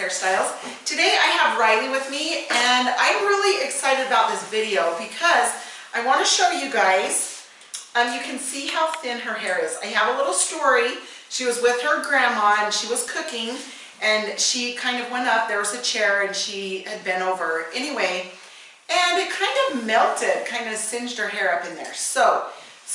Hairstyles. Today I have Rylee with me, and I'm really excited about this video because I want to show you guys, you can see how thin her hair is. I have a little story. She was with her grandma and she was cooking, and she kind of went up, there was a chair and she had bent over anyway, and it kind of melted, kind of singed her hair up in there. So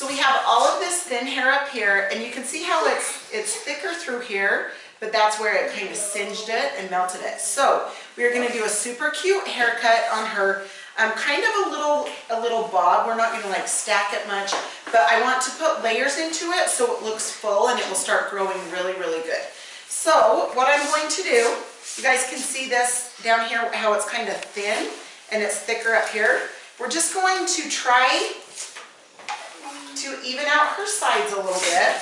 we have all of this thin hair up here, and you can see how it's thicker through here, but that's where it kind of singed it and melted it. So we're going to do a super cute haircut on her, kind of a little bob. We're not going to like stack it much, but I want to put layers into it so it looks full and it will start growing really, really good. So what I'm going to do, you guys can see this down here, how it's kind of thin and it's thicker up here. We're just going to try to even out her sides a little bit.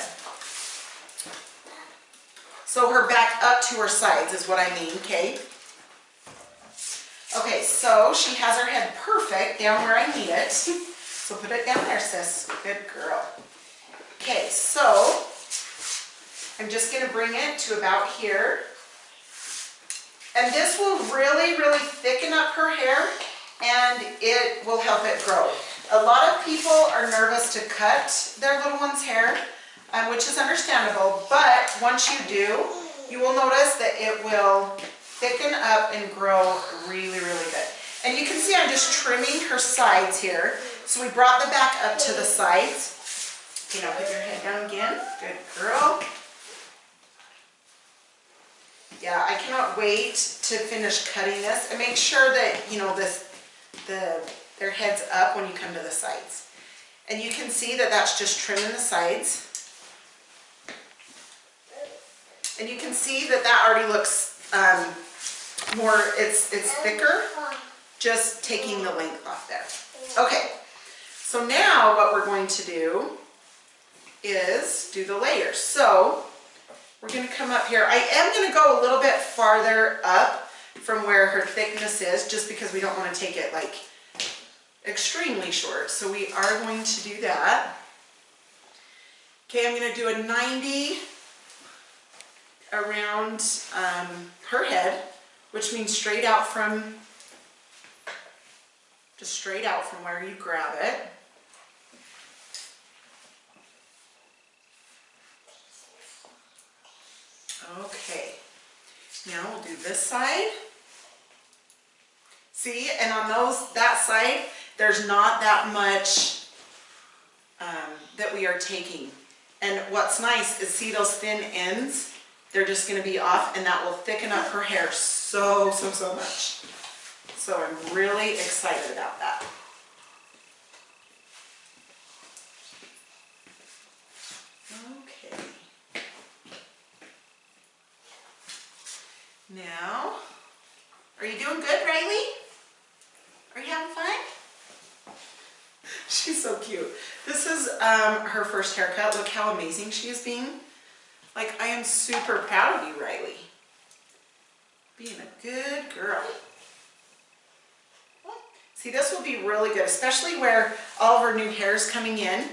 So her back up to her sides is what I mean, okay? Okay, so she has her head perfect down where I need it. So put it down there, sis. Good girl. Okay, so I'm just going to bring it to about here. And this will really, really thicken up her hair, and it will help it grow. A lot of people are nervous to cut their little one's hair, which is understandable, but once you do, you will notice that it will thicken up and grow really, really good. And you can see I'm just trimming her sides here. So we brought the back up to the sides. Okay, now put your head down again. Good girl. Yeah, I cannot wait to finish cutting this, and make sure that, you know, their head's up when you come to the sides. And you can see that that's just trimming the sides. And you can see that that already looks more, it's thicker, just taking the length off there. Okay, so now what we're going to do is do the layers. So we're going to come up here. I am going to go a little bit farther up from where her thickness is, just because we don't want to take it like extremely short. So we are going to do that. Okay, I'm going to do a 90 around her head, which means straight out from, just straight out from where you grab it. Okay, now we'll do this side. See, and on that side, there's not that much that we are taking. And what's nice is, see those thin ends? They're just going to be off, and that will thicken up her hair so much. So I'm really excited about that. Okay. Now, are you doing good, Rylee? Are you having fun? She's so cute. This is her first haircut. Look how amazing she is being. Like, I am super proud of you, Rylee. Being a good girl. See, this will be really good, especially where all of her new hair is coming in.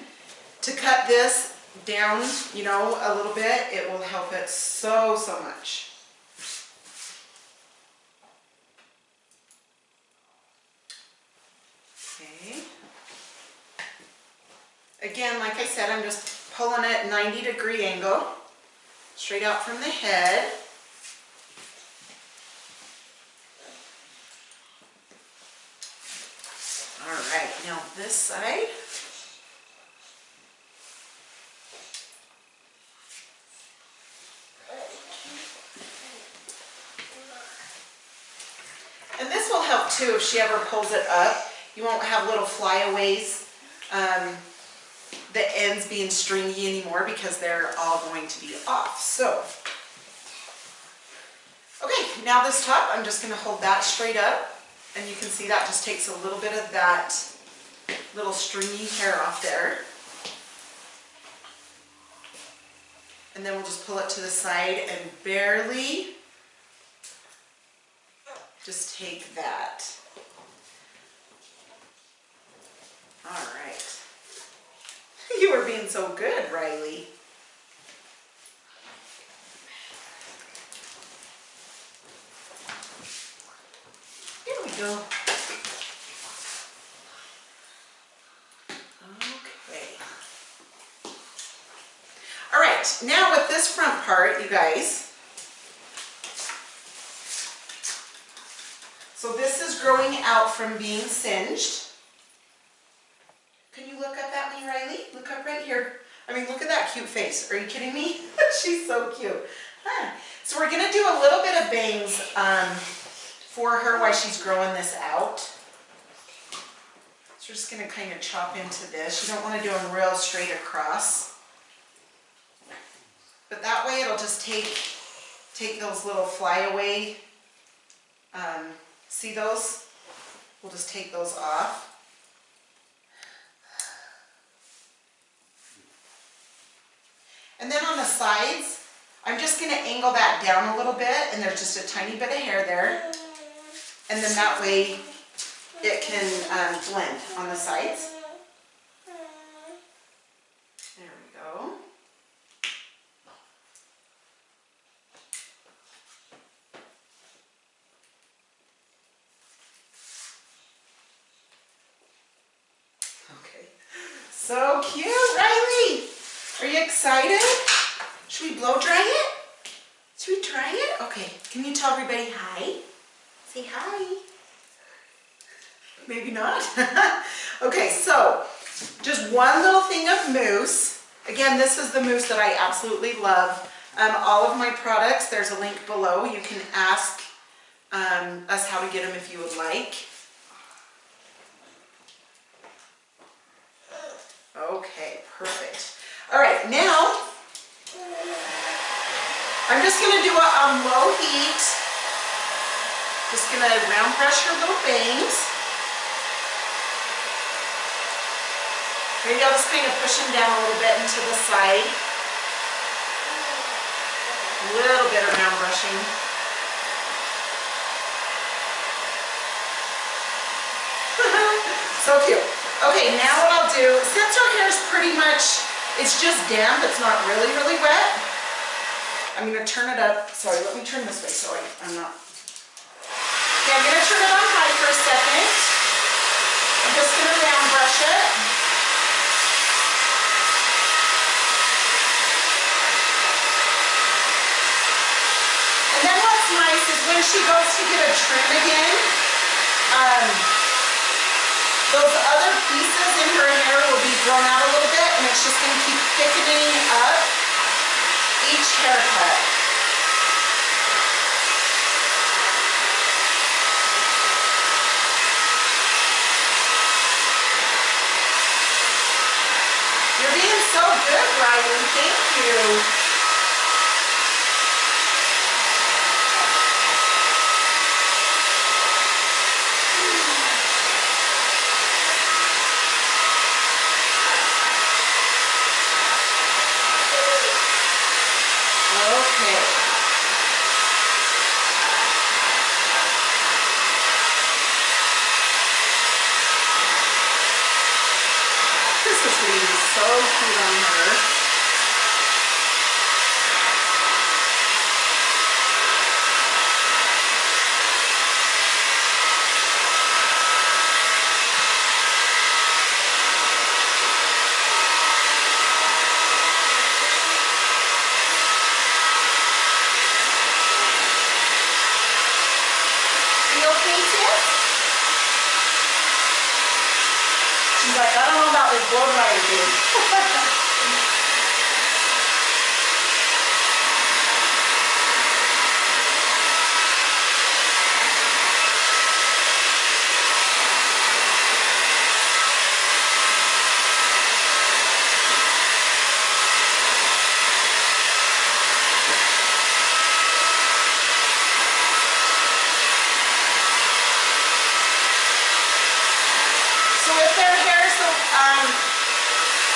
To cut this down, you know, a little bit, it will help it so much. Okay. Again, like I said, I'm just pulling it 90-degree angle. Straight out from the head. All right, now this side. And this will help too if she ever pulls it up. You won't have little flyaways. The ends being stringy anymore, because they're all going to be off. So, okay, now this top, I'm just going to hold that straight up, and you can see that just takes a little bit of that little stringy hair off there. And then we'll just pull it to the side and barely just take that. All right. You are being so good, Rylee. right, now with this front part, you guys, so this is growing out from being singed. Can you look up at me, Rylee? Look up right here. I mean, look at that cute face. Are you kidding me? She's so cute. Huh. So we're gonna do a little bit of bangs for her while she's growing this out. So we're just gonna kind of chop into this. You don't want to do them real straight across. But that way it'll just take those little flyaway, see those? We'll just take those off. And then on the sides, I'm just going to angle that down a little bit, and there's just a tiny bit of hair there. And then that way it can blend on the sides. There we go. Okay. So cute, Rylee! Are you excited? Should we blow dry it? Should we try it? Okay, can you tell everybody hi? Say hi. Maybe not. Okay, so just one little thing of mousse. Again, this is the mousse that I absolutely love. All of my products, there's a link below. You can ask us how to get them if you would like. Okay, perfect. All right, now I'm just going to do it on low heat. Just going to round brush her little bangs. Maybe I'll just kind of push them down a little bit into the side. A little bit of round brushing. So cute. Okay, now what I'll do, since her hair is pretty much, it's just damp, it's not really, really wet. I'm going to turn it up. Sorry, let me turn this way so I'm not. Okay, I'm going to turn it on high for a second. I'm just going to round brush it. And then what's nice is when she goes to get a trim again, those other pieces in her hair will be grown out a little bit, and it's just going to keep thickening up each haircut. You're being so good, Rylee. Thank you. So cute on her. Are you okay, sis? She's like, I don't know about this blow dryer, dude.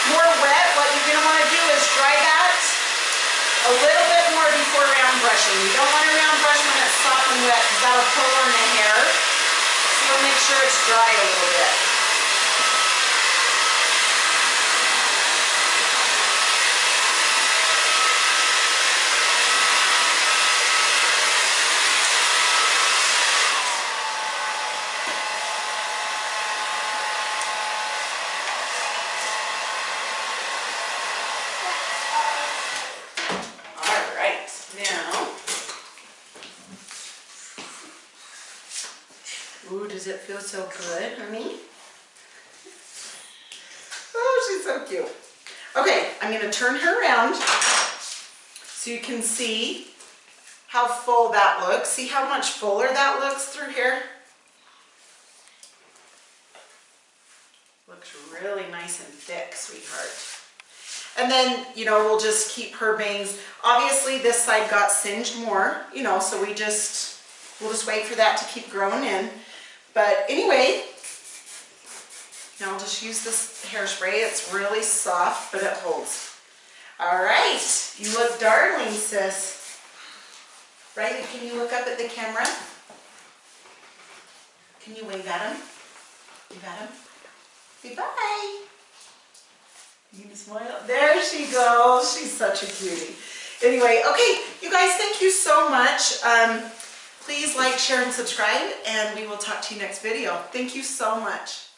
More wet, what you're going to want to do is dry that a little bit more before round brushing. You don't want to round brush when it's soft and wet because that'll pull on the hair. So you'll make sure it's dry a little bit. it feel so good, honey? Oh, she's so cute. Okay, I'm going to turn her around so you can see how full that looks. See how much fuller that looks through here? Looks really nice and thick, sweetheart. And then, you know, we'll just keep her bangs. Obviously, this side got singed more, you know, so we'll just wait for that to keep growing in. But anyway, now I'll just use this hairspray. It's really soft, but it holds. All right, you look darling, sis. Rylee, can you look up at the camera? Can you wave at him? Wave at him. Say bye. You can smile. There she goes. She's such a cutie. Anyway, okay, you guys, thank you so much. Please like, share, and subscribe, and we will talk to you next video. Thank you so much.